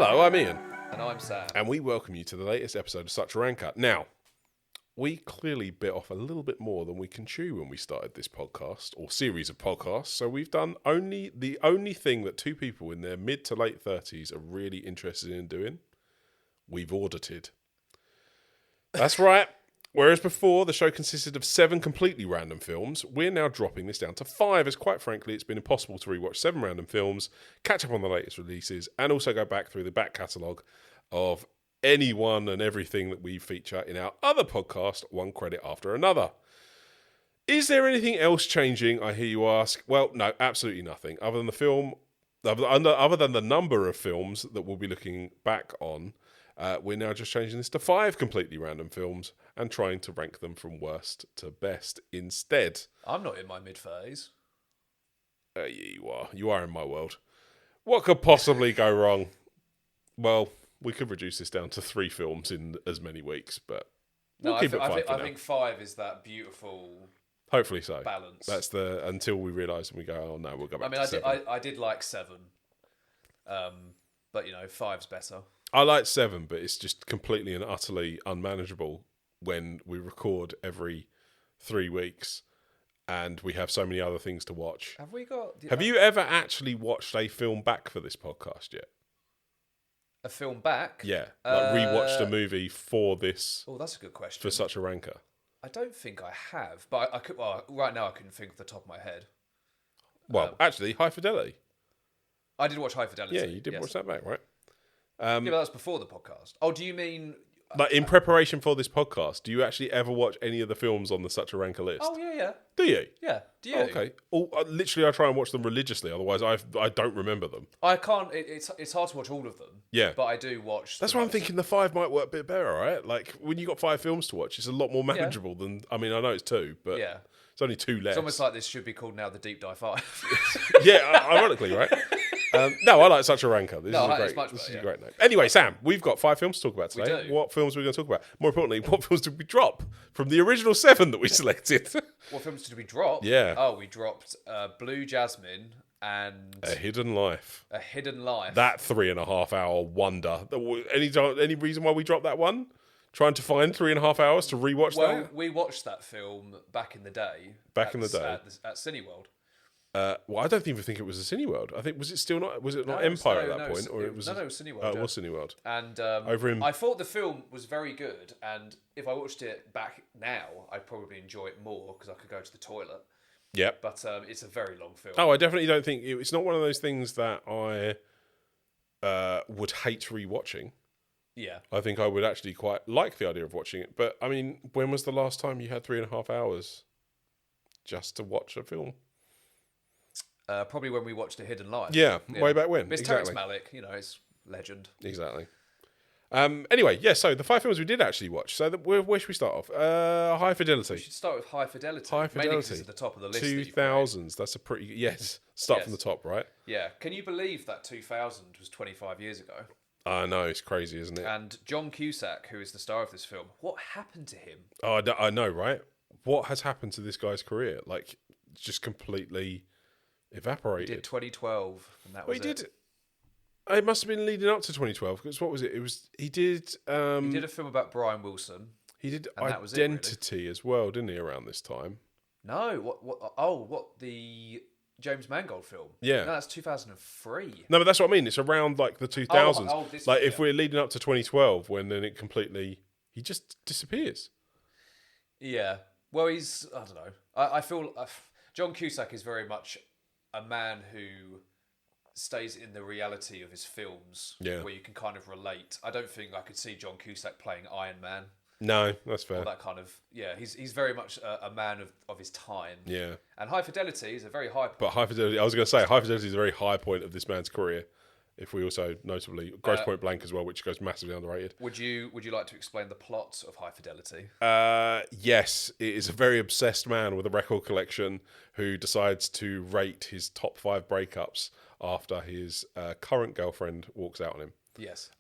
Hello, I'm Ian. And I'm Sam. And we welcome you to the latest episode of Such a Ranker. Now, we clearly bit off a little bit more than we can chew when we started this podcast, or series of podcasts. So we've done the only thing that two people in their mid to late 30s are really interested in doing. We've audited. That's right. Whereas before, the show consisted of 7 completely random films, we're now dropping this down to 5, as quite frankly, it's been impossible to rewatch 7 random films, catch up on the latest releases, and also go back through the back catalogue of anyone and everything that we feature in our other podcast, one credit after another. Is there anything else changing, I hear you ask? Well, no, absolutely nothing. Other than the number of films that we'll be looking back on, we're now just changing this to 5 completely random films and trying to rank them from worst to best instead. I'm not in my mid-30s. Yeah, you are. You are in my world. What could possibly go wrong? Well, we could reduce this down to 3 films in as many weeks, but we'll keep it 5 for now. I think 5 is that beautiful Hopefully so. balance. That's until we realise and we go, oh no, we'll go back to 7. I did like 7, but 5's better. I like 7, but it's just completely and utterly unmanageable when we record every 3 weeks and we have so many other things to watch. Have you ever actually watched a film back for this podcast yet? A film back? Yeah, like rewatched a movie for this. Oh, that's a good question. For Such a Ranker. I don't think I have, but I could. Well, right now I couldn't think off the top of my head. Well, actually, High Fidelity. I did watch High Fidelity. Yeah, you did watch that back, right? Yeah, but that was before the podcast. Oh, do you mean... Like, in preparation for this podcast, do you actually ever watch any of the films on the Such a Ranker list? Oh, yeah. Do you? Yeah, do you? Oh, okay. Literally, I try and watch them religiously, otherwise I don't remember them. I can't... It's hard to watch all of them. Yeah. But I do watch... That's why I'm thinking the 5 might work a bit better, right? Like, when you got 5 films to watch, it's a lot more manageable than... I mean, I know it's 2, but it's only 2 less. It's almost like this should be called now the Deep Dive 5. Yeah, ironically, right? No, I like Such a Ranker. This is a great name. Anyway, Sam, we've got 5 films to talk about today. We do. What films are we going to talk about? More importantly, what films did we drop from the original 7 that we selected? What films did we drop? Yeah. Oh, we dropped Blue Jasmine and... A Hidden Life. A Hidden Life. That 3.5 hour wonder. Any reason why we dropped that one? Trying to find 3.5 hours to rewatch that? Well, we watched that film back in the day. At Cineworld. Well, I don't even think it was a Cineworld. I think was it not Empire at that point, or it was? No, it was Cineworld. Oh, it was Cineworld. And I thought the film was very good, and if I watched it back now, I'd probably enjoy it more because I could go to the toilet. Yeah, but it's a very long film. Oh, I definitely don't think it's not one of those things that I would hate rewatching. Yeah, I think I would actually quite like the idea of watching it. But I mean, when was the last time you had 3.5 hours just to watch a film? Probably when we watched A Hidden Life. Yeah, way back when. But it's Terrence Malick, it's legend. Exactly. Anyway, so the 5 films we did actually watch. So where should we start off? High Fidelity. We should start with High Fidelity. High Fidelity. Mainly 'cause it's at the top of the list. 2000s. That's a pretty... Yes. Start from the top, right? Yeah. Can you believe that 2000 was 25 years ago? I know, it's crazy, isn't it? And John Cusack, who is the star of this film, what happened to him? Oh, I know, right? What has happened to this guy's career? Like, just completely... evaporated. He did 2012, and that was it. It must have been leading up to 2012, because what was it? He did a film about Brian Wilson. He did Identity as well, didn't he, around this time? No, what the James Mangold film? Yeah. No, that's 2003. No, but that's what I mean. It's around, like, the 2000s. If we're leading up to 2012, when then he just disappears. Yeah. Well, I don't know. I feel John Cusack is very much a man who stays in the reality of his films, where you can kind of relate. I don't think I could see John Cusack playing Iron Man. No, that's fair. Or that kind of, he's very much a man of his time. Yeah. And High Fidelity is a very high point. But High Fidelity, I was going to say, High Fidelity is a very high point of this man's career. If we also notably Grosse Pointe Blank as well, which goes massively underrated. Would you like to explain the plot of High Fidelity? Yes, it is a very obsessed man with a record collection who decides to rate his top 5 breakups after his current girlfriend walks out on him. Yes.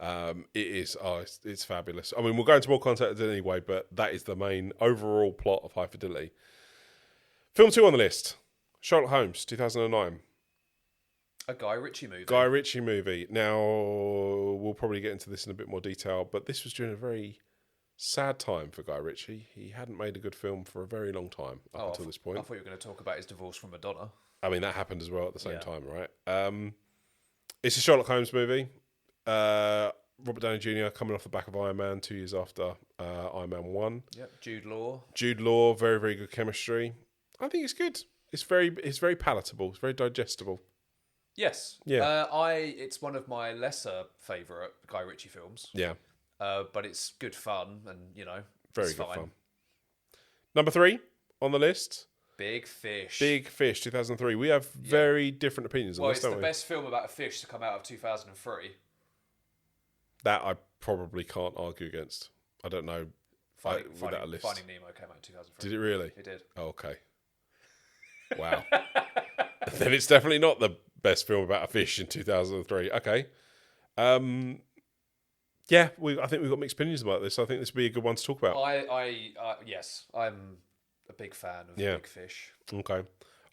It is. It's fabulous. I mean, we'll go into more context anyway, but that is the main overall plot of High Fidelity. Film 2 on the list, Sherlock Holmes, 2009. A Guy Ritchie movie. Guy Ritchie movie. Now, we'll probably get into this in a bit more detail, but this was during a very sad time for Guy Ritchie. He hadn't made a good film for a very long time up until this point. I thought you were going to talk about his divorce from Madonna. I mean, that happened as well at the same time, right? It's a Sherlock Holmes movie. Robert Downey Jr. coming off the back of Iron Man 2 years after Iron Man 1. Yep, Jude Law. Jude Law, very, very good chemistry. I think it's good. It's very palatable. It's very digestible. Yes. Yeah. It's one of my lesser favourite Guy Ritchie films. Yeah. But it's good fun and, very good fun. Number 3 on the list. Big Fish. Big Fish, 2003. We have very different opinions on this, it's don't the we? best film about a fish to come out of 2003. That I probably can't argue against. I don't know. Without a list. Finding Nemo came out in 2003. Did it really? It did. Oh, okay. Wow. Then it's definitely not the best film about a fish in 2003. Okay. Yeah, I think we've got mixed opinions about this. I think this would be a good one to talk about. Yes, I'm a big fan of Big Fish. Okay.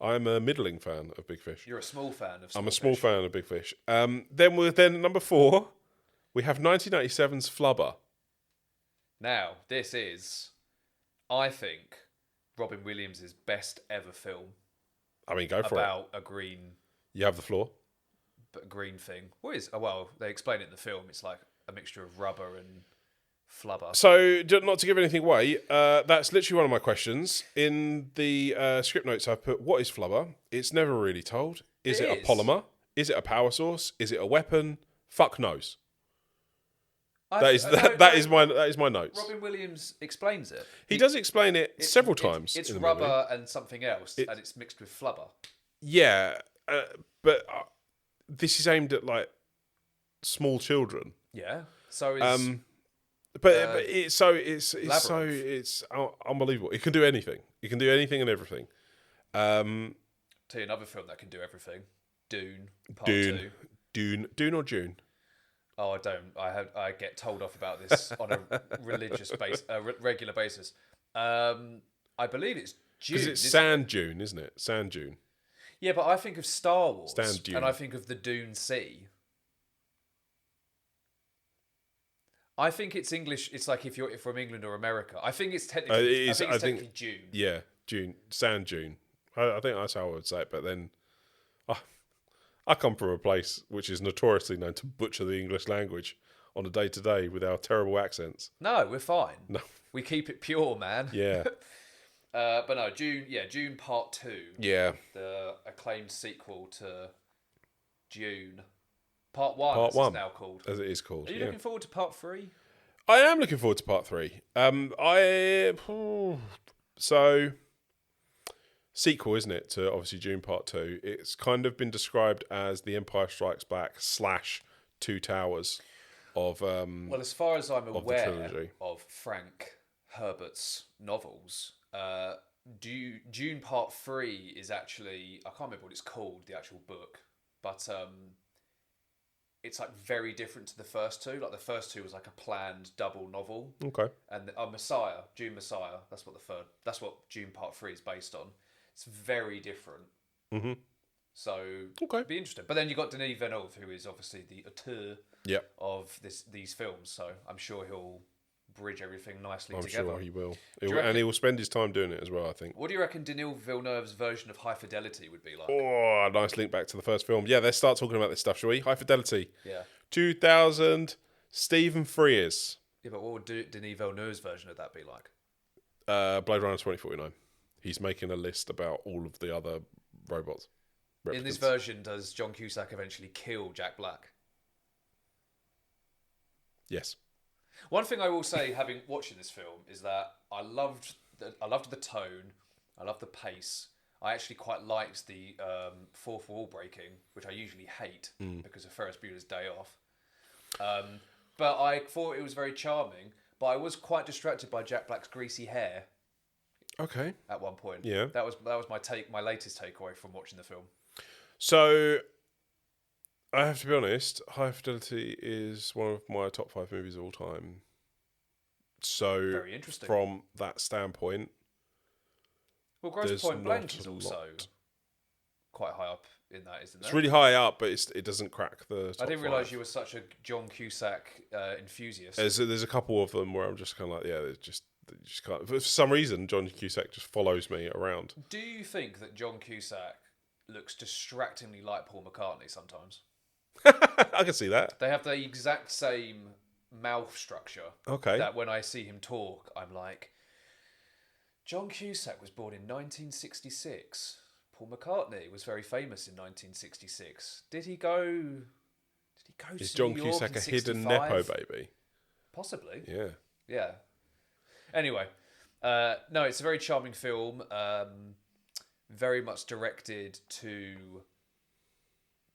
I'm a middling fan of Big Fish. You're a small fan of I'm a small fan of Big Fish. Then number 4, we have 1997's Flubber. Now, this is, I think, Robin Williams' best ever film. I mean, go for it. About a green... You have the floor. But a green thing. What is... Oh, well, they explain it in the film. It's like a mixture of rubber and flubber. So, not to give anything away, that's literally one of my questions. In the script notes, I've put, what is flubber? It's never really told. Is it a polymer? Is it a power source? Is it a weapon? Fuck knows. That is my notes. Robin Williams explains it. He does explain it several times. It's in the rubber movie. and something else, and it's mixed with flubber. Yeah, but this is aimed at like small children. Yeah. So it's it's unbelievable. It can do anything. It can do anything and everything. Tell you another film that can do everything. Dune. Part 2. Dune or June? Oh, I don't. I get told off about this on a regular basis. I believe it's June. Because it's Sand Dune, isn't it? Sand Dune. Yeah, but I think of Star Wars, Sand Dune. and I think of the Dune Sea. I think it's English. It's like if you're from England or America. I think it's technically. I think June. Yeah, June. Sand Dune. I think that's how I would say it. But then, I come from a place which is notoriously known to butcher the English language on a day-to-day with our terrible accents. No, we're fine. No. We keep it pure, man. Yeah. But no, June Part 2. Yeah. The acclaimed sequel to June. Part 1, Part 1, it's now called. As it is called. Are you looking forward to Part 3? I am looking forward to Part 3. So... sequel, isn't it, to obviously Dune Part 2. It's kind of been described as The Empire Strikes Back / Two Towers of well, as far as I'm aware trilogy. Of Frank Herbert's novels, Dune Part 3 is actually, I can't remember what it's called, the actual book, but it's like very different to the first two. Like the first two was like a planned double novel. Okay. And Dune Messiah, that's what Dune Part 3 is based on. It's very different. Mm-hmm. So, it'd be interesting. But then you've got Denis Villeneuve, who is obviously the auteur of these films. So I'm sure he'll bridge everything nicely together. I'm sure he will. And he will spend his time doing it as well, I think. What do you reckon Denis Villeneuve's version of High Fidelity would be like? Oh, a nice link back to the first film. Yeah, let's start talking about this stuff, shall we? High Fidelity. Yeah. 2000, Stephen Frears. Yeah, but what would Denis Villeneuve's version of that be like? Blade Runner 2049. He's making a list about all of the other robots. In this version, does John Cusack eventually kill Jack Black? Yes. One thing I will say, having watching this film, is that I loved the tone, I loved the pace. I actually quite liked the fourth wall breaking, which I usually hate because of Ferris Bueller's Day Off. But I thought it was very charming. But I was quite distracted by Jack Black's greasy hair. Okay. At one point, yeah, that was my latest takeaway from watching the film. So, I have to be honest. High Fidelity is one of my top 5 movies of all time. So, very interesting. From that standpoint, well, Grosse Point Blank is also quite high up in that, isn't there? It's really high up, but it doesn't crack the top I didn't five. realise you were such a John Cusack enthusiast. There's a couple of them where I'm just kind of like, yeah, they just can't. For some reason, John Cusack just follows me around. Do you think that John Cusack looks distractingly like Paul McCartney sometimes? I can see that. They have the exact same mouth structure. Okay. That when I see him talk, I'm like, John Cusack was born in 1966. Paul McCartney was very famous in 1966. Did he go Is to John New York Cusack in a hidden 65? nepo baby? Possibly. Yeah. Yeah. Anyway, no, it's a very charming film. Very much directed to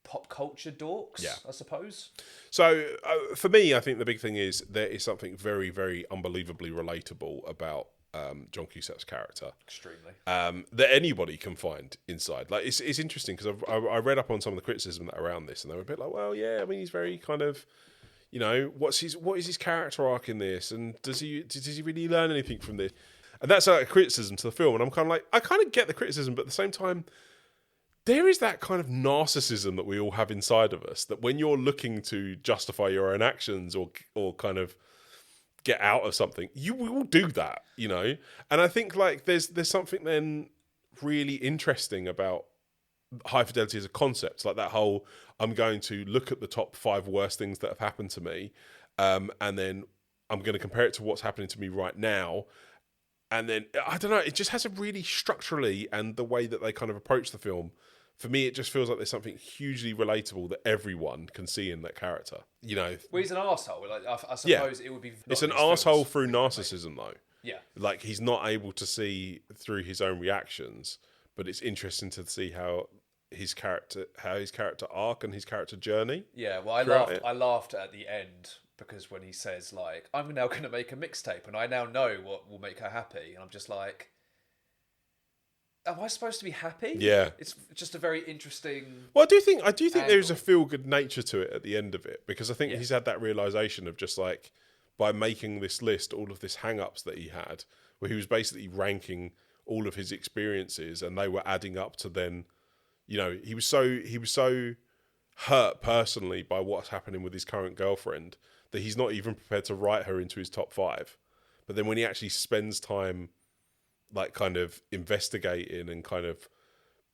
pop culture dorks, Yeah. I suppose. So for me, I think the big thing is there is something very, very unbelievably relatable about John Cusack's character. Extremely. That anybody can find inside. Like it's interesting because I read up on some of the criticism that around this, and they were a bit like, well, yeah, I mean, he's very kind of, you know, what is his character arc in this, and does he really learn anything from this? And that's a criticism to the film, and I'm kind of like, I kind of get the criticism, but at the same time, there is that kind of narcissism that we all have inside of us, that when you're looking to justify your own actions or kind of get out of something, you will do that, you know? And I think like there's something then really interesting about high fidelity as a concept, like that whole, I'm going to look at the top 5 worst things that have happened to me, and then I'm going to compare it to what's happening to me right now. And then, I don't know, it just has a really structurally, and the way that they kind of approach the film, for me, it just feels like there's something hugely relatable that everyone can see in that character. You know, Well, he's an arsehole. Like, I suppose it would be... It's an arsehole through narcissism, though. Yeah. Like, he's not able to see through his own reactions, but it's interesting to see how his character arc and his character journey. Yeah, well, I laughed at the end, because when he says, like, I'm now going to make a mixtape, and I now know what will make her happy, and I'm just like, am I supposed to be happy? Yeah. It's just a very interesting... Well, I do think there is a feel-good nature to it at the end of it, because I think he's had that realisation of just like, by making this list, all of this hang-ups that he had, where he was basically ranking all of his experiences, and they were adding up to then, you know, he was so hurt personally by what's happening with his current girlfriend that he's not even prepared to write her into his top 5. But then when he actually spends time like kind of investigating and kind of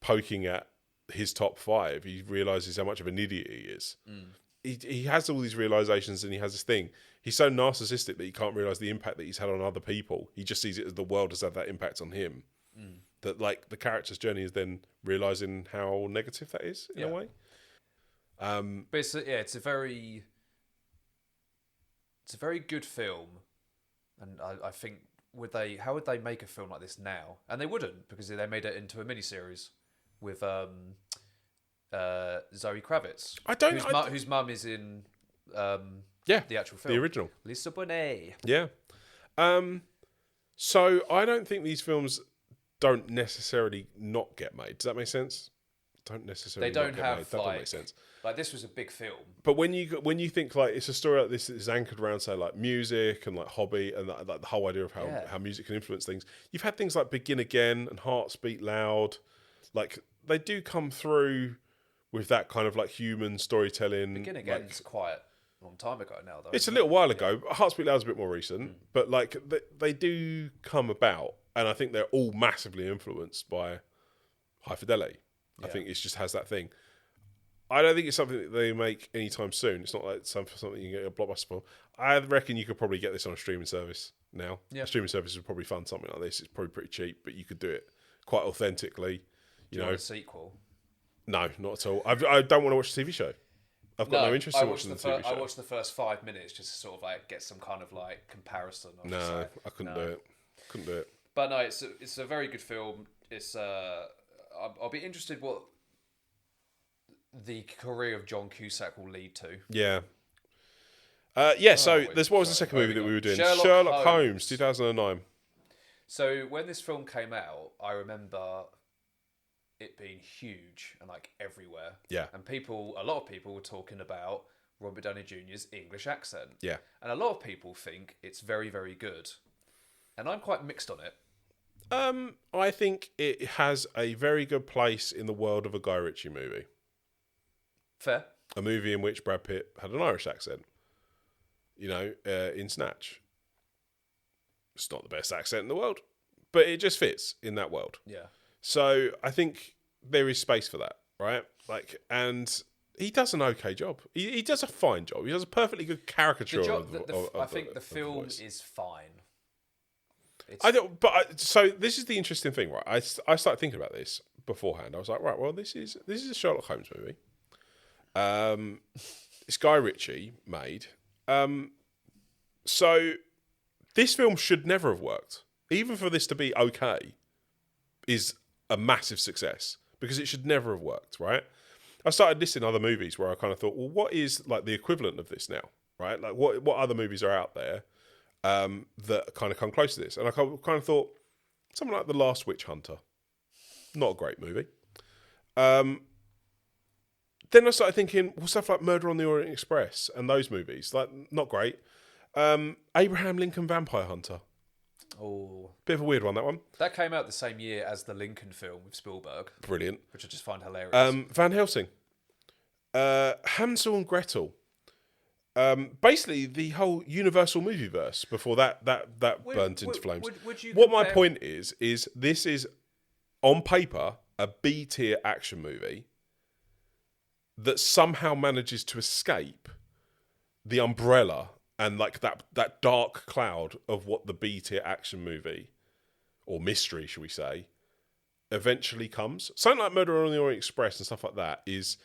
poking at his top 5, he realizes how much of an idiot he is. He has all these realizations, and he has this thing. He's so narcissistic that he can't realize the impact that he's had on other people. He just sees it as the world has had that impact on him. That like the character's journey is then realizing how negative that is in a way. But it's a very good film, and I think how would they make a film like this now? And they wouldn't, because they made it into a miniseries with Zoe Kravitz. Whose mum is in the actual film, the original Lisa Bonet. Yeah. So I don't think these films don't necessarily not get made. Does that make sense? Don't necessarily. They don't not get have made. That don't make sense. Like, this was a big film. But when you think like it's a story like this that is anchored around, say, like music and like hobby and like the whole idea of how music can influence things. You've had things like Begin Again and Hearts Beat Loud. Like, they do come through with that kind of like human storytelling. Begin Again's quite a long time ago now, though. It's a little while ago. Hearts Beat Loud's a bit more recent, but like they do come about, and I think they're all massively influenced by High Fidelity. I think it just has that thing. I don't think it's something that they make anytime soon. It's not like something you can get a blockbuster for. I reckon you could probably get this on a streaming service now. Yeah. A streaming service would probably fund something like this. It's probably pretty cheap, but you could do it quite authentically. Do you want a sequel? No, not at all. I don't want to watch the TV show. I've got no interest in watching the TV show. I watched the first 5 minutes just to sort of like get some kind of like comparison. No, I couldn't do it. Couldn't do it. But no, it's a very good film. It's I'll be interested what the career of John Cusack will lead to. Yeah. So what was the second movie that we were doing? Sherlock Holmes, 2009. So when this film came out, I remember it being huge and like everywhere. Yeah. And a lot of people were talking about Robert Downey Jr.'s English accent. Yeah. And a lot of people think it's very, very good. And I'm quite mixed on it. I think it has a very good place in the world of a Guy Ritchie movie. Fair. A movie in which Brad Pitt had an Irish accent. In Snatch. It's not the best accent in the world, but it just fits in that world. Yeah. So I think there is space for that, right? And he does an okay job. He does a fine job. He does a perfectly good caricature I think the film is fine. So this is the interesting thing, right? I started thinking about this beforehand. I was like, right, well, this is a Sherlock Holmes movie. It's Guy Ritchie made. So this film should never have worked. Even for this to be okay, is a massive success because it should never have worked, right? I started listing other movies where I kind of thought, well, what is like the equivalent of this now, right? Like what other movies are out there that kind of come close to this? And I kind of thought something like The Last Witch Hunter, not a great movie. Then I started thinking, well, stuff like Murder on the Orient Express and those movies, like not great. Abraham Lincoln Vampire Hunter. Oh, bit of a weird one, that one. That came out the same year as the Lincoln film with Spielberg. Brilliant. Which I just find hilarious. Van Helsing. Hansel and Gretel. Basically, the whole Universal movieverse before that burnt into flames. What my point is this is, on paper, a B-tier action movie that somehow manages to escape the umbrella and like that dark cloud of what the B-tier action movie, or mystery, shall we say, eventually comes. Something like Murder on the Orient Express and stuff like that is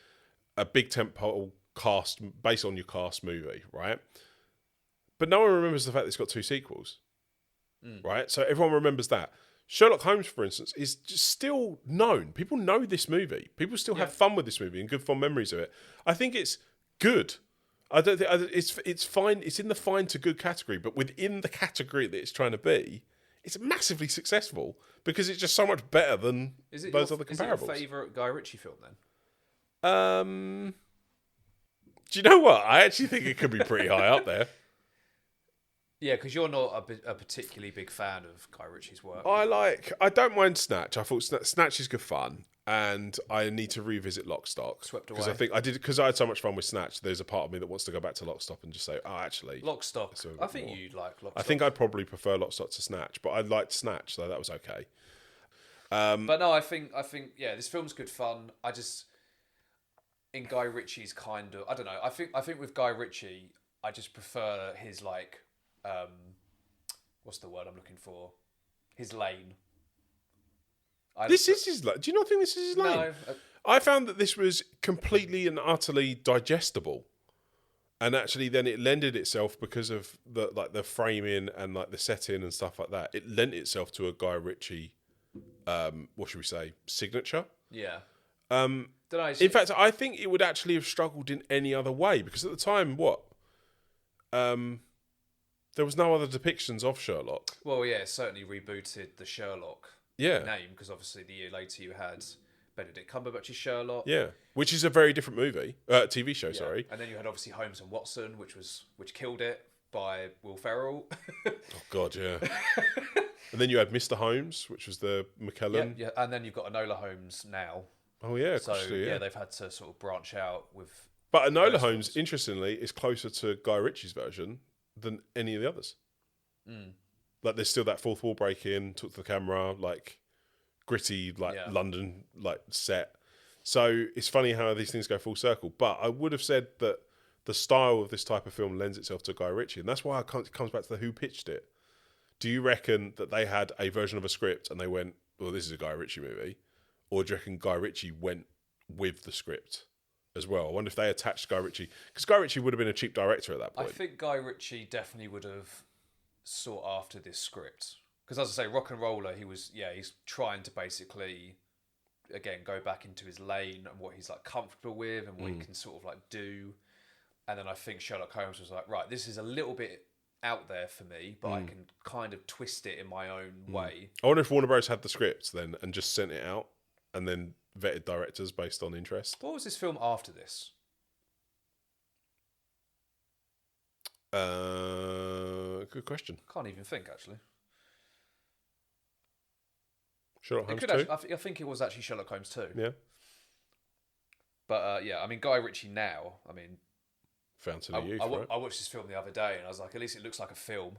a big tentpole cast, based on your cast movie, right? But no one remembers the fact that it's got 2 sequels, right? So everyone remembers that. Sherlock Holmes, for instance, is just still known. People know this movie. People still have fun with this movie and good fond memories of it. I think it's good. I don't think it's fine. It's in the fine to good category, but within the category that it's trying to be, it's massively successful because it's just so much better than those other comparables. Is it your favourite Guy Ritchie film then? Do you know what? I actually think it could be pretty high up there. Yeah, because you're not a particularly big fan of Guy Ritchie's work. I don't mind Snatch. I thought Snatch is good fun, and I need to revisit Lock, Stock. Swept away. Because I had so much fun with Snatch. There's a part of me that wants to go back to Lock, Stock and just say, oh, actually, Lock, Stock. I think you'd like Lock, Stock. I think I'd probably prefer Lock, Stock to Snatch, but I liked Snatch, so that was okay. But no, I think this film's good fun. I just, in Guy Ritchie's kind of, I don't know. I think with Guy Ritchie, I just prefer his like. What's the word I'm looking for? His lane. This is his lane. Do you not think this is his lane? No. I found that this was completely and utterly digestible, and actually, then it lended itself because of the framing and like the setting and stuff like that. It lent itself to a Guy Ritchie, what should we say, signature? Yeah. In fact, I think it would actually have struggled in any other way because at the time, there was no other depictions of Sherlock. Well, yeah, it certainly rebooted the Sherlock name because obviously the year later you had Benedict Cumberbatch's Sherlock. Yeah, which is a very different movie, TV show. Yeah. Sorry. And then you had obviously Holmes and Watson, which killed it by Will Ferrell. Oh God, yeah. And then you had Mr. Holmes, which was the McKellen. Yeah, and then you've got Enola Holmes now. Oh yeah, so they've had to sort of branch out with. But Enola Holmes, interestingly, is closer to Guy Ritchie's version than any of the others. Like there's still that fourth wall break in, talk to the camera, like gritty, like London, like set. So it's funny how these things go full circle. But I would have said that the style of this type of film lends itself to Guy Ritchie, and that's why it comes back to who pitched it. Do you reckon that they had a version of a script and they went, well, this is a Guy Ritchie movie? Or do you reckon Guy Ritchie went with the script as well? I wonder if they attached Guy Ritchie, because Guy Ritchie would have been a cheap director at that point. I think Guy Ritchie definitely would have sought after this script. Because as I say, Rock and Roller, he's trying to basically, again, go back into his lane and what he's like comfortable with and what he can sort of like do. And then I think Sherlock Holmes was like, right, this is a little bit out there for me, but I can kind of twist it in my own way. I wonder if Warner Bros. Had the script then and just sent it out and then vetted directors based on interest. What was this film after this? Good question. Can't even think, actually. Sherlock Holmes 2? I think it was actually Sherlock Holmes 2. Yeah. But yeah, I mean, Guy Ritchie now, I mean... Fountain of Youth, right? I watched this film the other day and I was like, at least it looks like a film.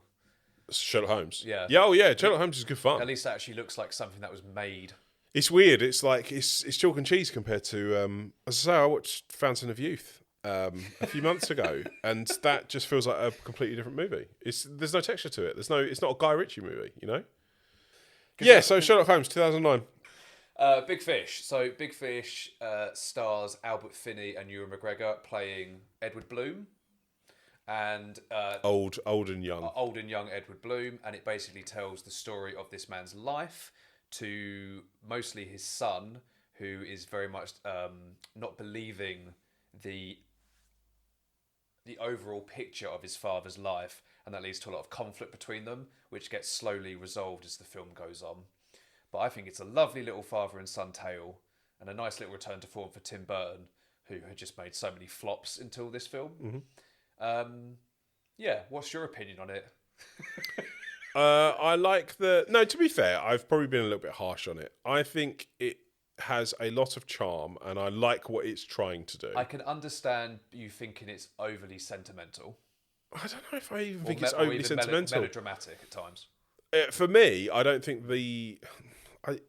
Sherlock Holmes? Yeah. Yeah, oh yeah, Sherlock Holmes is good fun. At least it actually looks like something that was made. It's weird. It's like, it's chalk and cheese compared to, as I say, I watched Fountain of Youth a few months ago, and that just feels like a completely different movie. There's no texture to it. It's not a Guy Ritchie movie, you know? Yeah, so Sherlock Holmes, 2009. Big Fish. So Big Fish stars Albert Finney and Ewan McGregor playing Edward Bloom, and old and young Edward Bloom, and it basically tells the story of this man's life to mostly his son, who is very much not believing the overall picture of his father's life, and that leads to a lot of conflict between them, which gets slowly resolved as the film goes on. But I think it's a lovely little father and son tale, and a nice little return to form for Tim Burton, who had just made so many flops until this film. Mm-hmm. Yeah, what's your opinion on it? I like no, to be fair, I've probably been a little bit harsh on it. I think it has a lot of charm, and I like what it's trying to do. I can understand you thinking it's overly sentimental. I don't know if I even think it's overly sentimental. Melodramatic at times. For me, I don't think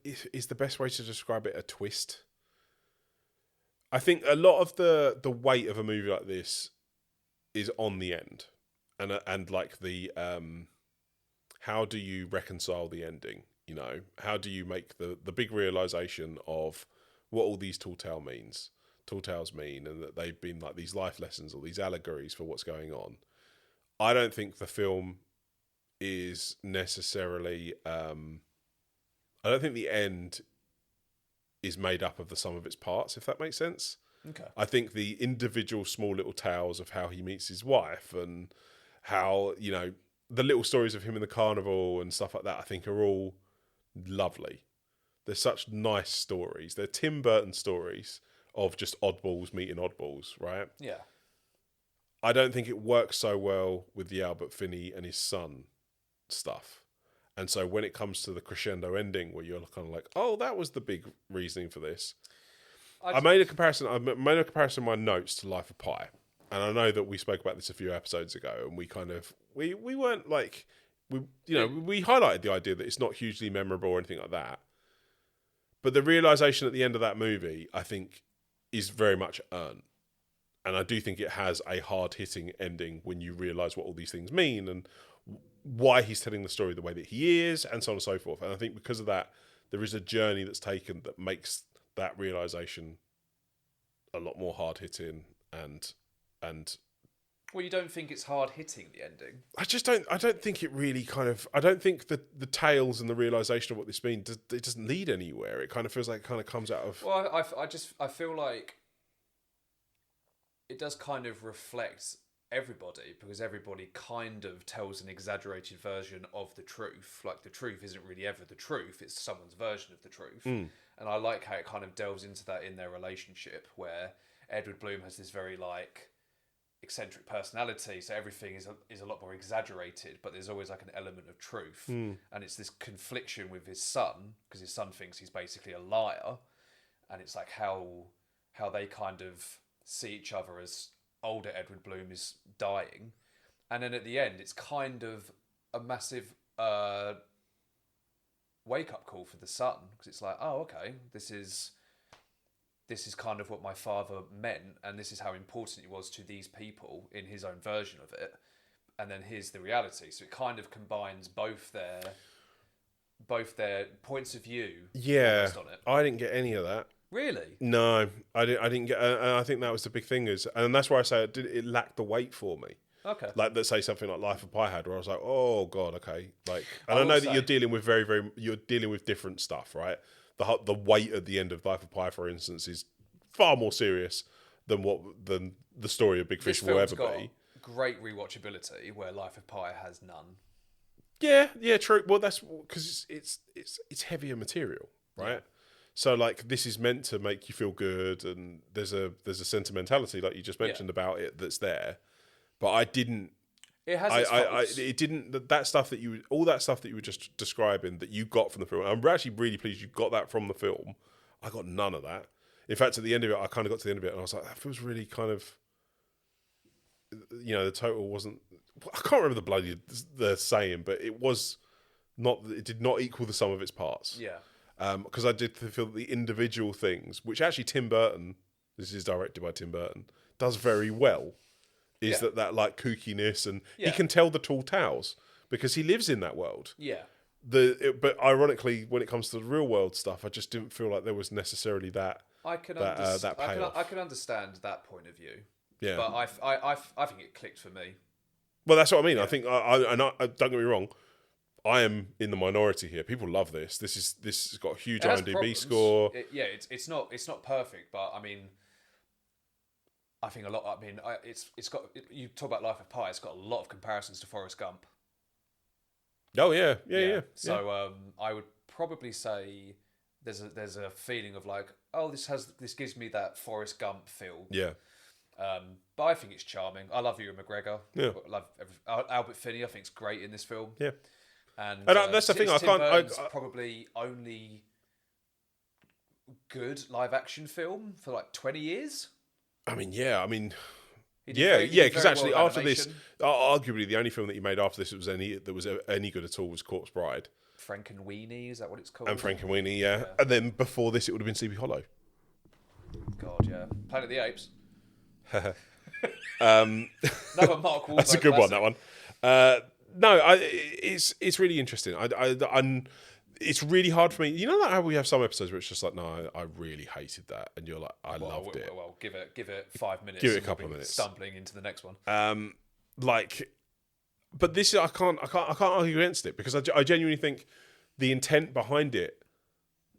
is the best way to describe it a twist. I think a lot of the weight of a movie like this is on the end, and like the how do you reconcile the ending? You know, how do you make the big realization of what all these tall tales mean, and that they've been like these life lessons or these allegories for what's going on. I don't think the film is necessarily... I don't think the end is made up of the sum of its parts, if that makes sense. Okay. I think the individual small little tales of how he meets his wife and how, you know, the little stories of him in the carnival and stuff like that, I think are all lovely. They're such nice stories. They're Tim Burton stories of just oddballs meeting oddballs, right? Yeah. I don't think it works so well with the Albert Finney and his son stuff. And so when it comes to the crescendo ending where you're kind of like, oh, that was the big reasoning for this. I made a comparison in my notes to Life of Pi. And I know that we spoke about this a few episodes ago, and we kind of we weren't like we highlighted the idea that it's not hugely memorable or anything like that. But the realization at the end of that movie, I think, is very much earned. And I do think it has a hard-hitting ending when you realise what all these things mean and why he's telling the story the way that he is, and so on and so forth. And I think because of that, there is a journey that's taken that makes that realisation a lot more hard-hitting and... Well, you don't think it's hard-hitting, the ending? I don't think it really kind of... I don't think the tales and the realisation of what this means, it doesn't lead anywhere. It kind of feels like it kind of comes out of... Well, I feel like it does kind of reflect everybody, because everybody kind of tells an exaggerated version of the truth. Like, the truth isn't really ever the truth, it's someone's version of the truth. And I like how it kind of delves into that in their relationship, where Edward Bloom has this very, like, eccentric personality, so everything is a lot more exaggerated, but there's always like an element of truth. And it's this confliction with his son, because his son thinks he's basically a liar, and it's like how they kind of see each other as older Edward Bloom is dying, and then at the end it's kind of a massive wake-up call for the son, because it's like, oh, okay, this is kind of what my father meant, and this is how important it was to these people in his own version of it, and then here's the reality. So it kind of combines both their points of view. Yeah, on it. I didn't get any of that. Really? No, I didn't get. And I think that was the big thing and that's why I say it lacked the weight for me. Okay. Like, let's say something like Life of Pi had, where I was like, oh god, okay. Like, and I know that you're dealing with you're dealing with different stuff, right? The weight at the end of Life of Pi, for instance, is far more serious than the story of Big Fish will ever be. Great rewatchability, where Life of Pi has none. Yeah, true. Well, that's because it's heavier material, right? Yeah. So, like, this is meant to make you feel good, and there's a sentimentality, like you just mentioned, about it that's there. But I didn't It has its faults. It didn't. That stuff that you, all that stuff that you were just describing that you got from the film. I'm actually really pleased you got that from the film. I got none of that. In fact, at the end of it, I kind of got to the end of it, and I was like, that feels really kind of. The total wasn't. I can't remember the saying, but it was not. It did not equal the sum of its parts. Yeah. Because I did feel that the individual things, which actually Tim Burton, this is directed by Tim Burton, does very well. Is that like kookiness, and he can tell the tall tales because he lives in that world. Yeah. But ironically, when it comes to the real world stuff, I just didn't feel like there was necessarily that payoff. I can understand that point of view. Yeah. But I think it clicked for me. Well, that's what I mean. Yeah. I think I don't get me wrong. I am in the minority here. People love this. This has got a huge IMDb score. It's not perfect, but I mean. I think a lot. I mean, it's got. You talk about Life of Pi. It's got a lot of comparisons to Forrest Gump. Oh yeah. So I would probably say there's a feeling of like, oh, this gives me that Forrest Gump feel. Yeah. But I think it's charming. I love Ewan McGregor. Yeah. I love Albert Finney. I think it's great in this film. Yeah. And that's the thing. I can't. Burton's probably only good live action film for like 20 years. Because actually after this, arguably the only film that he made after this that was any good at all was Corpse Bride. Frankenweenie, is that what it's called? And Frankenweenie, yeah. And then before this, it would have been Sleepy Hollow. God, yeah. Planet of the Apes. Another Mark Wahlberg. That's a good classic. one. That one. It's really interesting. It's really hard for me. You know, like how we have some episodes where it's just like, no, I really hated that, and you're like, I loved it. Well, give it 5 minutes. Give it a couple of minutes. Stumbling into the next one. But this I can't argue against it because I genuinely think the intent behind it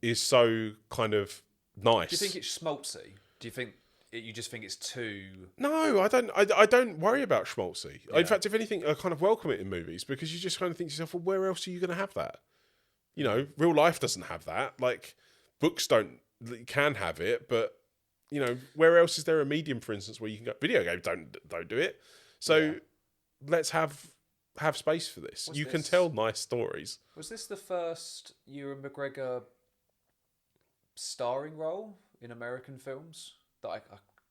is so kind of nice. Do you think it's schmaltzy? Do you think you just think it's too? No, I don't. I don't worry about schmaltzy. Yeah. In fact, if anything, I kind of welcome it in movies because you just kind of think to yourself, well, where else are you going to have that? You know, real life doesn't have that. Like, books can have it, but you know, where else is there a medium, for instance, where you can go? Video games don't do it. So let's have space for this. You can tell nice stories. Was this the first Ewan McGregor starring role in American films that I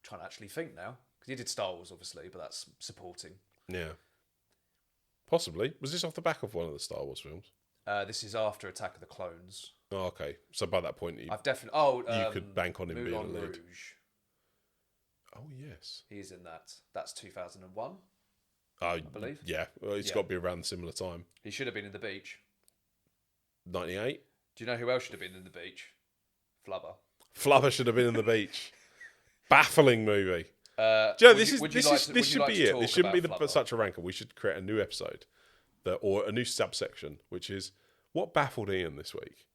try to actually think now? Because he did Star Wars, obviously, but that's supporting. Yeah, possibly. Was this off the back of one of the Star Wars films? This is after Attack of the Clones. Oh, okay. So by that point, I've definitely. You could bank on him being a lead. Rouge. Oh yes, he's in that. That's 2001. I believe. Yeah, well, it's got to be around a similar time. He should have been in The Beach. 98. Do you know who else should have been in The Beach? Flubber. Flubber should have been in The Beach. Baffling movie. Do you know, this should be it. This shouldn't be such a ranker. We should create a new episode. Or a new subsection, which is what baffled Ian this week.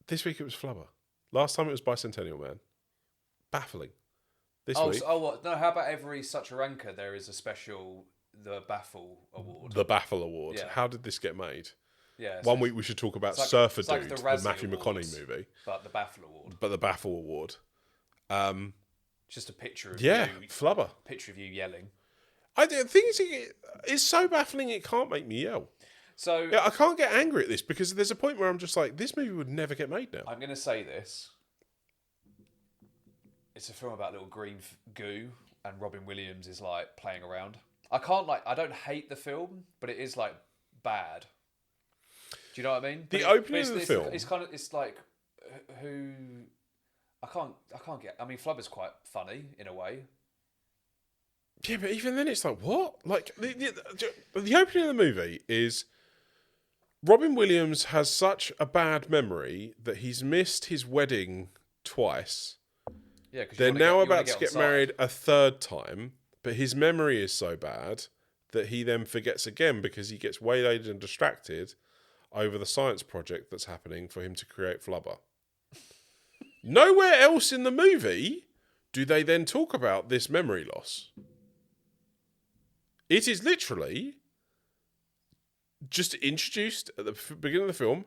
This week it was Flubber. Last time it was Bicentennial Man. Baffling. This week. Oh, what? No, how about every Such a Ranker there is a special, the Baffle Award. The Baffle Award. Yeah. Just how did this get made? Yeah. One week we should talk about Surfer Dude, the Matthew Awards, McConaughey movie. But the Baffle Award. Just a picture of you. Flubber. Picture of you yelling. The thing is, it's so baffling it can't make me yell. So I can't get angry at this because there's a point where I'm just like, this movie would never get made now. I'm going to say this. It's a film about little green goo, and Robin Williams is like playing around. I don't hate the film, but it is like bad. Do you know what I mean? The opening of the film, it's like who I can't get. I mean, Flubber's quite funny in a way. Yeah, but even then, it's like what? Like the opening of the movie is Robin Williams has such a bad memory that he's missed his wedding twice. Yeah, because they're now about to get married a third time, but his memory is so bad that he then forgets again because he gets waylaid and distracted over the science project that's happening for him to create Flubber. Nowhere else in the movie do they then talk about this memory loss. It is literally just introduced at the beginning of the film,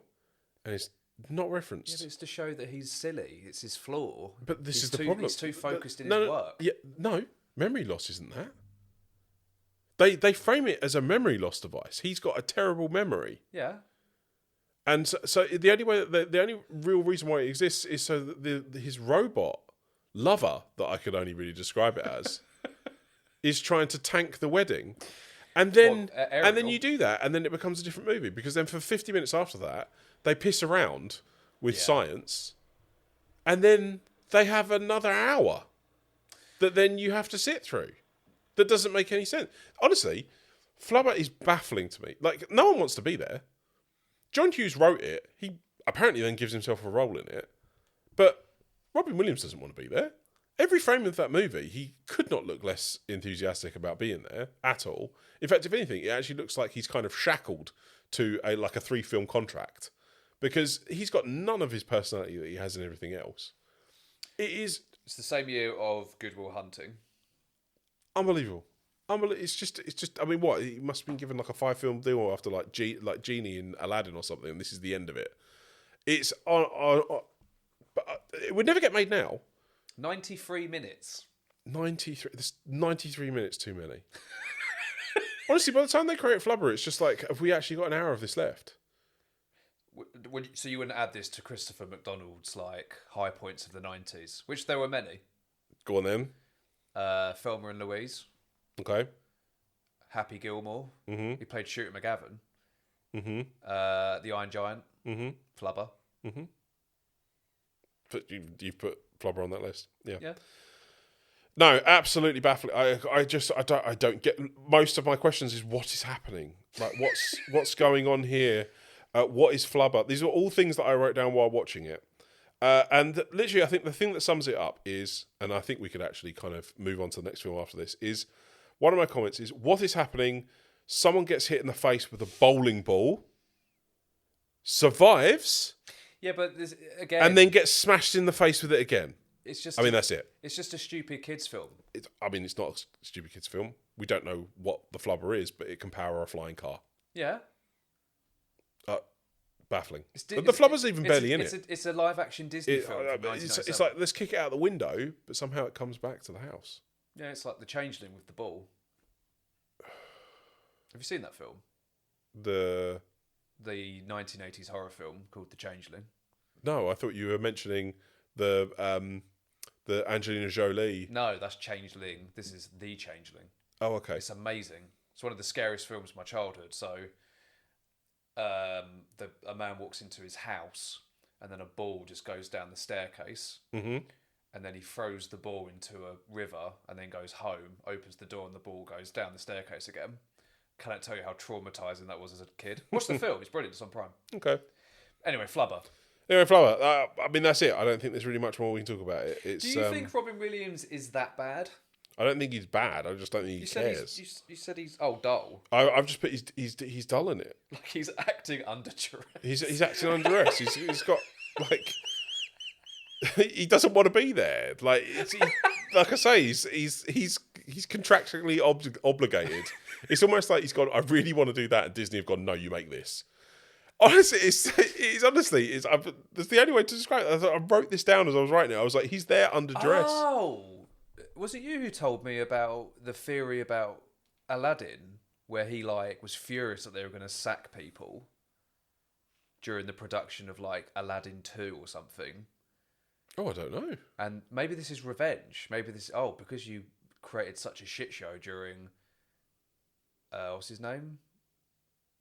and it's not referenced. Yeah, but it's to show that he's silly. It's his flaw. But this is the problem. He's too focused in his work. Yeah, no, memory loss isn't that. They frame it as a memory loss device. He's got a terrible memory. Yeah. And so the only way, the only real reason why it exists is so that his robot lover, that I could only really describe it as, is trying to tank the wedding. And then you do that, and then it becomes a different movie, because then for 50 minutes after that, they piss around with science, and then they have another hour that then you have to sit through. That doesn't make any sense. Honestly, Flubber is baffling to me. Like, no one wants to be there. John Hughes wrote it. He apparently then gives himself a role in it. But Robin Williams doesn't want to be there. Every frame of that movie, he could not look less enthusiastic about being there at all. In fact, if anything, it actually looks like he's kind of shackled to a 3-film contract, because he's got none of his personality that he has in everything else. It's the same year of Good Will Hunting. Unbelievable. It's just. I mean, what? He must have been given like a 5-film deal after like Genie in Aladdin or something, and this is the end of it. It's but it would never get made now. 93 minutes. 93. There's 93 minutes too many. Honestly, by the time they create Flubber, it's just like, have we actually got an hour of this left? So you wouldn't add this to Christopher McDonald's high points of the 90s, which there were many. Go on then. Thelma and Louise. Okay. Happy Gilmore. Mm-hmm. He played Shooter McGavin. Mm-hmm. The Iron Giant. Mm-hmm. Flubber. Mm-hmm. But you've put Flubber on that list. Yeah. No, absolutely baffling. I don't get. Most of my questions is, what is happening? Like, what's going on here? What is Flubber? These are all things that I wrote down while watching it. And literally, I think the thing that sums it up is, and I think we could actually kind of move on to the next film after this, is one of my comments is, what is happening? Someone gets hit in the face with a bowling ball, survives, yeah, but this, again, and then gets smashed in the face with it again. It's just. That's it. It's just a stupid kids' film. It's not a stupid kids' film. We don't know what the Flubber is, but it can power a flying car. Yeah. Baffling. The Flubber's even barely in it. It's a live-action Disney film. It's like, let's kick it out the window, but somehow it comes back to the house. Yeah, it's like The Changeling with the ball. Have you seen that film? The 1980s horror film called The Changeling. No, I thought you were mentioning the Angelina Jolie. No, that's Changeling. This is The Changeling. Oh, okay. It's amazing. It's one of the scariest films of my childhood. So, a man walks into his house, and then a ball just goes down the staircase, mm-hmm. and then he throws the ball into a river, and then goes home, opens the door, and the ball goes down the staircase again. Cannot tell you how traumatizing that was as a kid. Watch the film; it's brilliant. It's on Prime. Okay. Anyway, Flubber. That's it. I don't think there's really much more we can talk about it. Do you think Robin Williams is that bad? I don't think he's bad. I just don't think he cares. You said he's dull. I've just put he's dull in it. Like, he's acting under duress. He's acting under duress. He's got he doesn't want to be there. Like I say, he's contractually obligated. It's almost like he's gone, I really want to do that, and Disney have gone, no, you make this. Honestly, it's that's the only way to describe it. I wrote this down as I was writing it. I was like, he's there under duress. Oh, was it you who told me about the theory about Aladdin, where he was furious that they were going to sack people during the production of Aladdin 2 or something? Oh, I don't know. And maybe this is revenge. Maybe this because you created such a shit show during what's his name?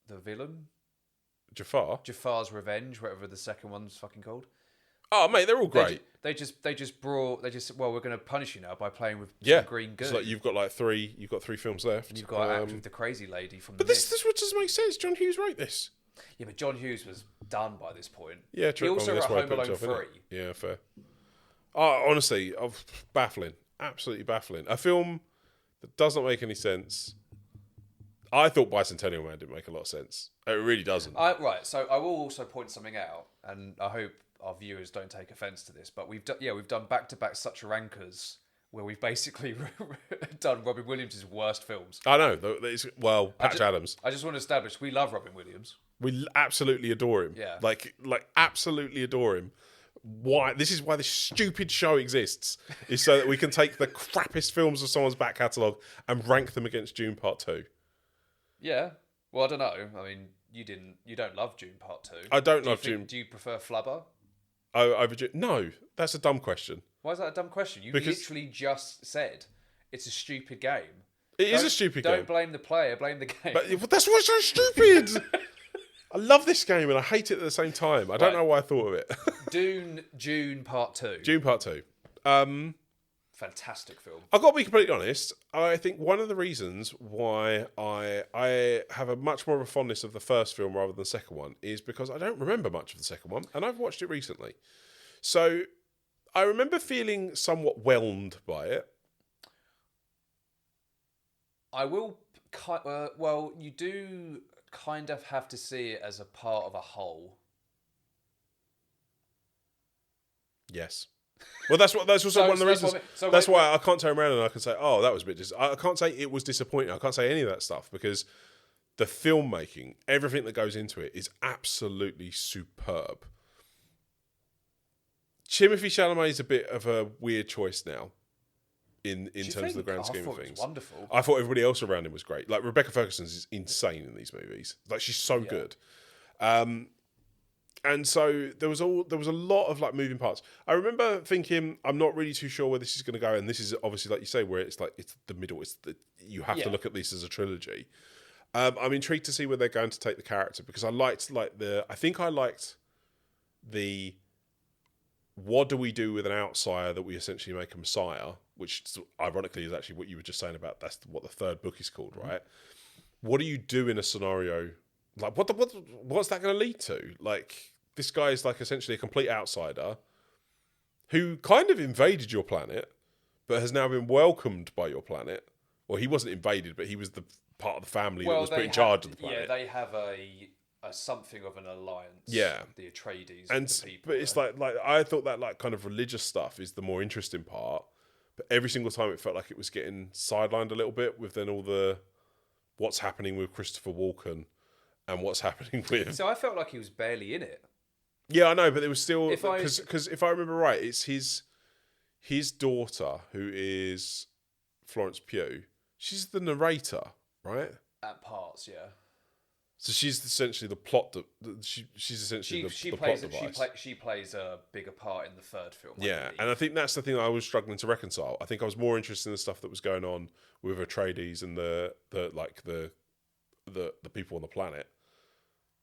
The villain? Jafar's Revenge, whatever the second one's fucking called. Oh, mate, they're all great. We're going to punish you now by playing with some green goo. It's like you've got three films left. And you've got to act with the crazy lady from But this doesn't make sense. John Hughes wrote this. Yeah, but John Hughes was done by this point. Yeah, true. He also wrote Home Alone 3. Yeah, fair. Honestly, baffling. Absolutely baffling. A film that does not make any sense. I thought Bicentennial Man didn't make a lot of sense. It really doesn't. Right, so I will also point something out, and I hope our viewers don't take offence to this, but we've done back-to-back such rankers where we've basically done Robin Williams' worst films. I know. Patch Adams. I just want to establish we love Robin Williams. We absolutely adore him. Yeah. Like absolutely adore him. why this is why this stupid show exists, is so that we can take the crappiest films of someone's back catalogue and rank them against Dune Part 2. Yeah. Well, I don't know. I mean, you don't love Dune Part 2. I don't love Dune. Do you prefer Flubber? Oh, over Dune? No, that's a dumb question. Why is that a dumb question? You literally just said it's a stupid game. It is a stupid game. Don't blame the player, blame the game. But that's what's so stupid. I love this game and I hate it at the same time. I don't know why I thought of it. Dune Part 2. Dune Part 2. Fantastic film. I've got to be completely honest. I think one of the reasons why I have a much more of a fondness of the first film rather than the second one is because I don't remember much of the second one, and I've watched it recently. So I remember feeling somewhat whelmed by it. I will... well, you do kind of have to see it as a part of a whole. Yes. Well, that's also one of the reasons. That's why I can't turn around and I can say, "Oh, that was a bit." I can't say it was disappointing. I can't say any of that stuff because the filmmaking, everything that goes into it, is absolutely superb. Timothée Chalamet is a bit of a weird choice now, in terms of the grand scheme of things. Wonderful. I thought everybody else around him was great. Like Rebecca Ferguson is insane in these movies. Like she's so good. And so there was a lot of like moving parts. I remember thinking, I'm not really too sure where this is going to go, and this is obviously like you say, where it's the middle. You have to look at this as a trilogy. I'm intrigued to see where they're going to take the character because I liked the what do we do with an outsider that we essentially make a messiah, which ironically is actually what you were just saying about that's what the third book is called, right? What do you do in a scenario like what's that going to lead to? Like this guy is like essentially a complete outsider who kind of invaded your planet, but has now been welcomed by your planet. Well, he wasn't invaded, but he was the part of the family that was put in charge of the planet. Yeah, they have a something of an alliance. Yeah, the Atreides and the people. But it's like I thought that like kind of religious stuff is the more interesting part. But every single time it felt like it was getting sidelined a little bit with then all the what's happening with Christopher Walken and what's happening with. So I felt like he was barely in it. Yeah, I know, but it was still because if I remember right, it's his daughter who is Florence Pugh. She's the narrator, right? At parts, yeah. So she's essentially the plot. She's essentially the plot device. She plays a bigger part in the third film. Yeah, and I think that's the thing I was struggling to reconcile. I think I was more interested in the stuff that was going on with Atreides and the people on the planet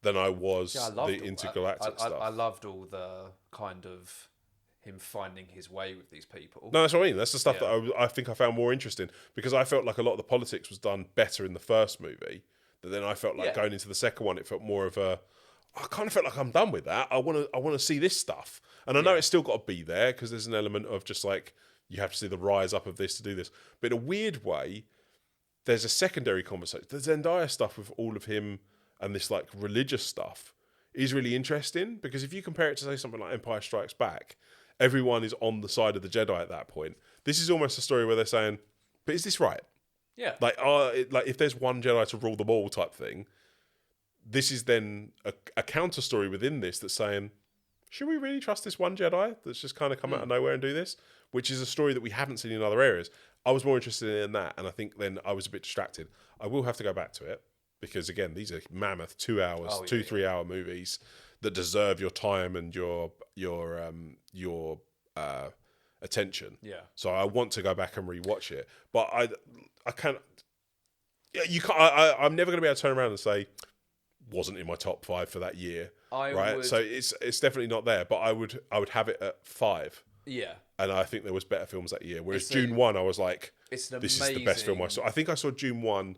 than I was the intergalactic stuff. I loved all the kind of him finding his way with these people. No, that's what I mean. That's the stuff that I think I found more interesting because I felt like a lot of the politics was done better in the first movie. But then I felt like going into the second one, it felt more of I kind of felt like I'm done with that. I want to see this stuff, and I know it's still got to be there because there's an element of just like you have to see the rise up of this to do this. But in a weird way, there's a secondary conversation. The Zendaya stuff with all of him and this like religious stuff is really interesting because if you compare it to say something like Empire Strikes Back, everyone is on the side of the Jedi at that point. This is almost a story where they're saying, "But is this right?" Yeah, like if there's one Jedi to rule them all type thing, this is then a counter story within this that's saying, should we really trust this one Jedi that's just kind of come out of nowhere and do this? Which is a story that we haven't seen in other areas. I was more interested in that, and I think then I was a bit distracted. I will have to go back to it because again, these are mammoth 2 hours, 3 hour movies that deserve your time and your attention. Yeah. So I want to go back and rewatch it, but I can't. You can't. I'm never going to be able to turn around and say wasn't in my top 5 for that year. So it's definitely not there. But I would have it at 5. Yeah. And I think there was better films that year. Whereas Dune 1, I was like, this is the best film I saw. I think I saw Dune 1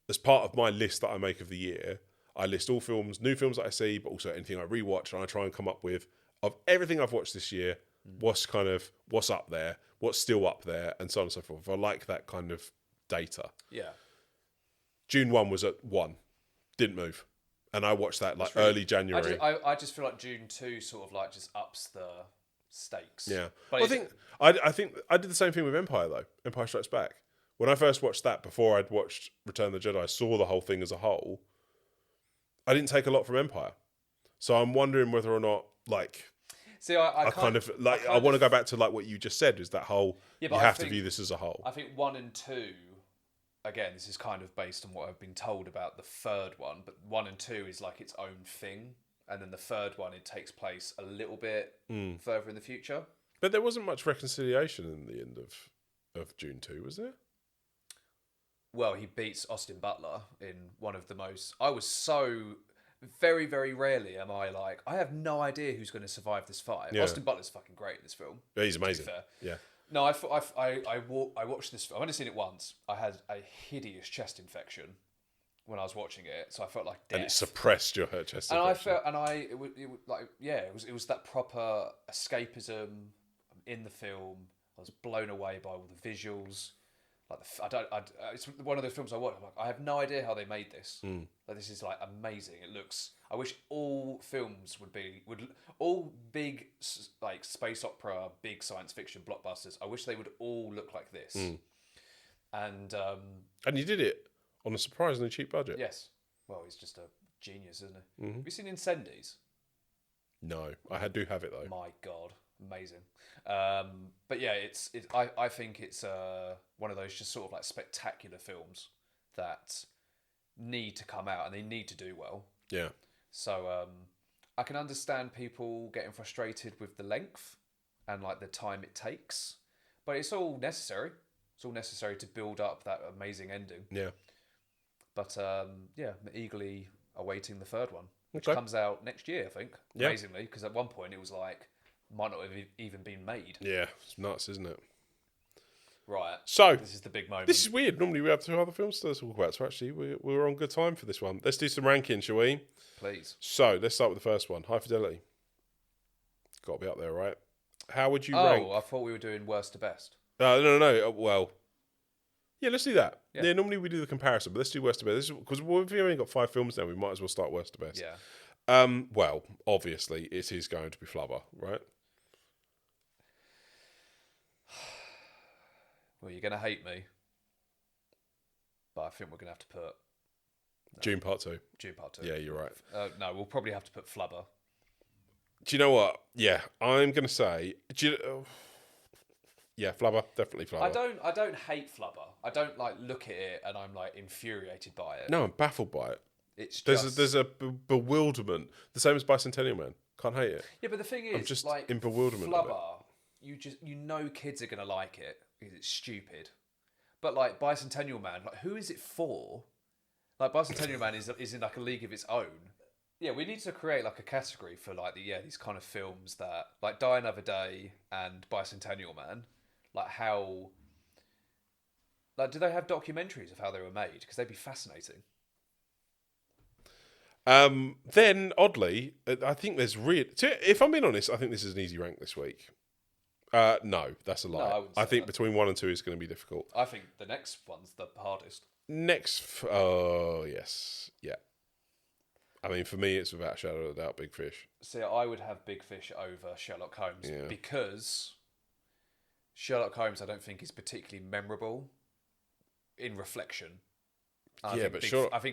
as part of my list that I make of the year. I list all films, new films that I see, but also anything I rewatch, and I try and come up with of everything I've watched this year. What's up there, what's still up there, and so on and so forth. I like that kind of data. Yeah. June 1 was at 1, didn't move, and I watched that like early January. I just feel like June 2 sort of like just ups the stakes. Yeah, but I think I did the same thing with Empire though. Empire Strikes Back. When I first watched that, before I'd watched Return of the Jedi, I saw the whole thing as a whole. I didn't take a lot from Empire, so I'm wondering whether or not like. See, I kind of like. I want to go back to like what you just said. Is that whole? Yeah, you have to view this as a whole. I think 1 and 2. Again, this is kind of based on what I've been told about the third one, but 1 and 2 is like its own thing, and then the third one it takes place a little bit further in the future. But there wasn't much reconciliation in the end of Dune 2, was there? Well, he beats Austin Butler in one of the most. I was so very, very rarely am I like, I have no idea who's going to survive this fight. Yeah. Austin Butler's fucking great in this film. Yeah, he's amazing. Yeah. No, I watched this film. I've only seen it once. I had a hideous chest infection when I was watching it, so I felt like death. And it suppressed your chest infection. It was that proper escapism in the film. I was blown away by all the visuals. It's one of those films I watch. I'm like, I have no idea how they made this. Like, this is like amazing. It looks. I wish all films would all big like space opera, big science fiction blockbusters. I wish they would all look like this. And you did it on a surprisingly cheap budget. Yes. Well, he's just a genius, isn't he? Have you seen Incendies? No, I do have it though. My God. Amazing. But yeah, I think it's one of those just sort of like spectacular films that need to come out and they need to do well. Yeah. So I can understand people getting frustrated with the length and like the time it takes, but it's all necessary. It's all necessary to build up that amazing ending. Yeah. But I'm eagerly awaiting the third one, which comes out next year, I think. Amazingly, because at one point it was like, might not have even been made. Yeah, it's nuts, isn't it? Right. So this is the big moment. This is weird. Normally we have 2 other films to talk about, so actually we're on good time for this one. Let's do some ranking, shall we? Please. So let's start with the first one. High Fidelity. Got to be up there, right? How would you rank? Oh, I thought we were doing worst to best. No. Well, yeah, let's do that. Yeah, normally we do the comparison, but let's do worst to best. Because we've only got 5 films now, we might as well start worst to best. Yeah. Well, obviously it is going to be Flubber, right? Well, you're going to hate me, but I think we're going to have to put... Dune Part 2. Dune Part 2. Yeah, you're right. No, we'll probably have to put Flubber. Do you know what? Yeah, I'm going to say... Yeah, Flubber. Definitely Flubber. I don't hate Flubber. I don't like look at it and I'm like infuriated by it. No, I'm baffled by it. It's there's a bewilderment. The same as Bicentennial Man. Can't hate it. Yeah, but the thing is... I'm just like, in bewilderment Flubber, of it. you know kids are going to like it because it's stupid. But like Bicentennial Man, like who is it for? Like Bicentennial Man is in like a league of its own. Yeah, we need to create like a category for like these kind of films that like Die Another Day and Bicentennial Man. Like how, like do they have documentaries of how they were made? Because they'd be fascinating. Then oddly, I think there's if I'm being honest, I think this is an easy rank this week. No, that's a lie. No, I think between 1 and 2 is going to be difficult. I think the next one's the hardest. Yes. Yeah. I mean, for me, it's without a shadow of a doubt, Big Fish. See, I would have Big Fish over Sherlock Holmes because Sherlock Holmes, I don't think, is particularly memorable in reflection. I think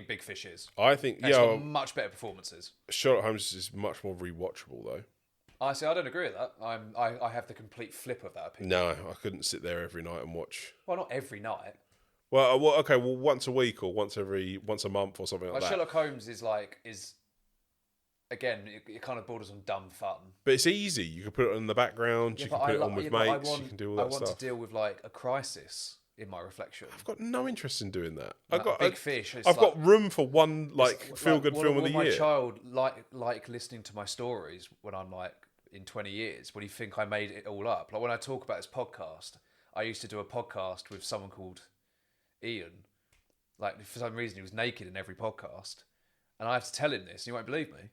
Big Fish is. I think, it's got much better performances. Sherlock Holmes is much more rewatchable, though. I don't agree with that. I have the complete flip of that opinion. No, I couldn't sit there every night and watch. Well, not every night. Well, once a week or once a month or something like that. Sherlock Holmes is again, it kind of borders on dumb fun. But it's easy. You can put it in the background. You can put it on with mates. You can do all that stuff. I want to deal with like a crisis in my reflection. I've got no interest in doing that. Big Fish. I've got room for one feel-good film of the year. My child like listening to my stories when I'm like in 20 years. When you think I made it all up? Like when I talk about this podcast, I used to do a podcast with someone called Ian. Like for some reason he was naked in every podcast, and I have to tell him this, and he won't believe me.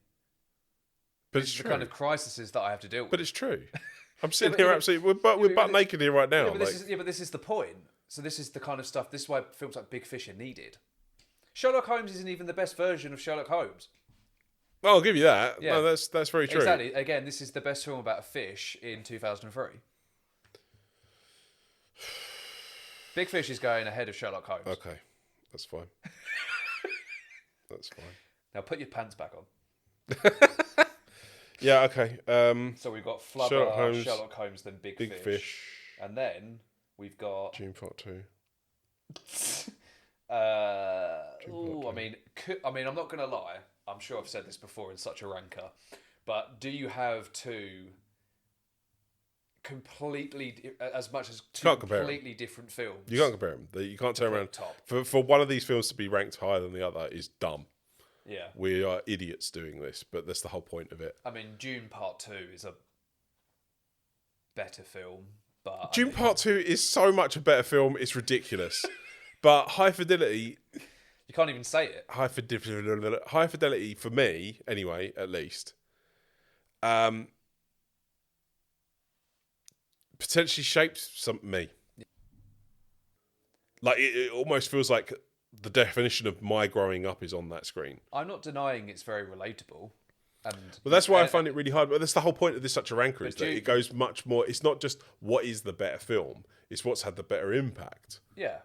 But it's true. The kind of crises that I have to deal with. But it's true. I'm sitting here absolutely. We're butt naked here right now. But this is the point. So this is the kind of stuff. This is why films like Big Fish are needed. Sherlock Holmes isn't even the best version of Sherlock Holmes. Well, I'll give you that. Yeah. No, that's very true. Exactly. Again, this is the best film about a fish in 2003. Big Fish is going ahead of Sherlock Holmes. Okay, that's fine. That's fine. Now put your pants back on. Yeah, okay. So we've got Flubber, Sherlock Holmes, then Big Fish. And then we've got... June Part 2. I mean, I'm not going to lie. I'm sure I've said this before in such a ranker. But do you have two completely, as much as two completely different films? You can't compare them. You can't turn around. Top. For one of these films to be ranked higher than the other is dumb. Yeah. We are idiots doing this, but that's the whole point of it. I mean, Dune Part 2 is a better film, but... Dune Part 2 is so much a better film, it's ridiculous. But High Fidelity... You can't even say it. High Fidelity, for me, anyway, at least, potentially shaped me. Like, it almost feels like the definition of my growing up is on that screen. I'm not denying it's very relatable. Well, that's why I find it really hard. But that's the whole point of this Such a Ranker, is that it goes much more... It's not just what is the better film, it's what's had the better impact. Yeah.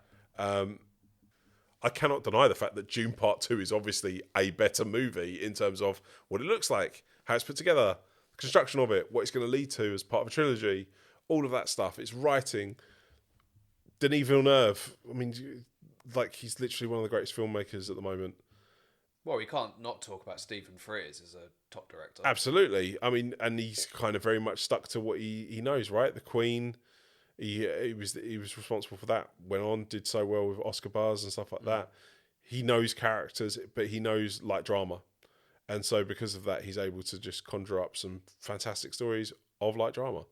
I cannot deny the fact that Dune Part 2 is obviously a better movie in terms of what it looks like, how it's put together, the construction of it, what it's going to lead to as part of a trilogy, all of that stuff. It's writing. Denis Villeneuve, I mean, like, he's literally one of the greatest filmmakers at the moment. Well, we can't not talk about Stephen Frears as a top director. Absolutely. I mean, and he's kind of very much stuck to what he knows, right? The Queen... He was responsible for that. Went on, did so well with Oscar bars and stuff like that. He knows characters, but he knows light drama, and so because of that, he's able to just conjure up some fantastic stories of light drama.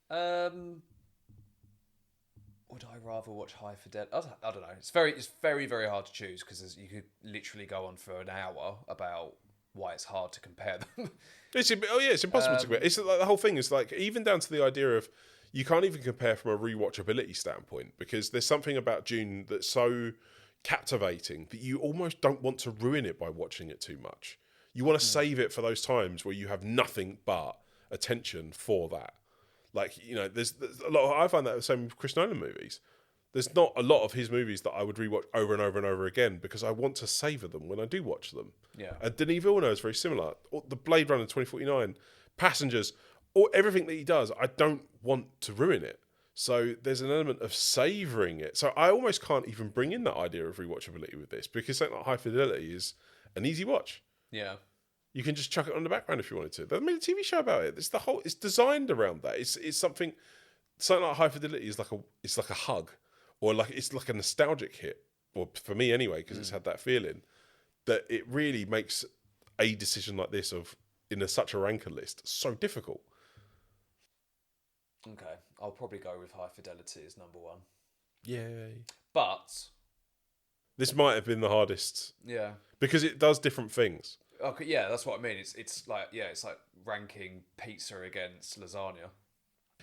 Would I rather watch High Fidelity? I don't know. It's very very hard to choose because you could literally go on for an hour about why it's hard to compare them. It's impossible to compare. It's like the whole thing is like, even down to the idea of, you can't even compare from a rewatchability standpoint, because there's something about Dune that's so captivating that you almost don't want to ruin it by watching it too much. You want to save it for those times where you have nothing but attention for that. Like, you know, there's a lot. I find that the same with Chris Nolan movies. There's not a lot of his movies that I would rewatch over and over and over again because I want to savour them when I do watch them. Yeah. And Denis Villeneuve is very similar. The Blade Runner 2049, Passengers, or everything that he does, I don't want to ruin it. So there's an element of savouring it. So I almost can't even bring in that idea of rewatchability with this, because something like High Fidelity is an easy watch. Yeah. You can just chuck it on the background if you wanted to. They made a TV show about it. It's designed around that. It's something like High Fidelity is like a hug, or it's like a nostalgic hit. Or for me anyway, because it's had that feeling that it really makes a decision like this in such a ranker list so difficult. Okay, I'll probably go with High Fidelity as number one. Yay. But this might have been the hardest. Yeah. Because it does different things. Okay, yeah, that's what I mean. It's like ranking pizza against lasagna.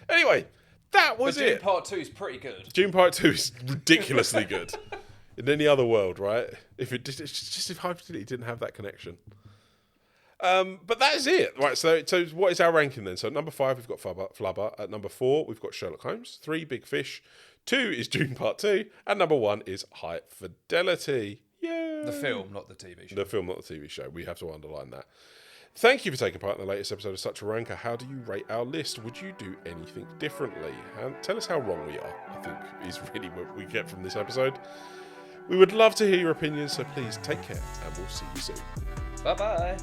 Anyway, that was Dune Part 2 is pretty good. Dune Part 2 is ridiculously good. In any other world, right? It's just if High Fidelity didn't have that connection. But that is it. Right, so what is our ranking then? So at number 5, we've got Flubber. At number 4, we've got Sherlock Holmes. 3, Big Fish. 2 is Dune Part 2. And number 1 is High Fidelity. Yeah. The film, not the TV show. The film, not the TV show. We have to underline that. Thank you for taking part in the latest episode of Such a Ranker. How do you rate our list? Would you do anything differently? And tell us how wrong we are, I think, is really what we get from this episode. We would love to hear your opinions, so please take care, and we'll see you soon. Bye-bye.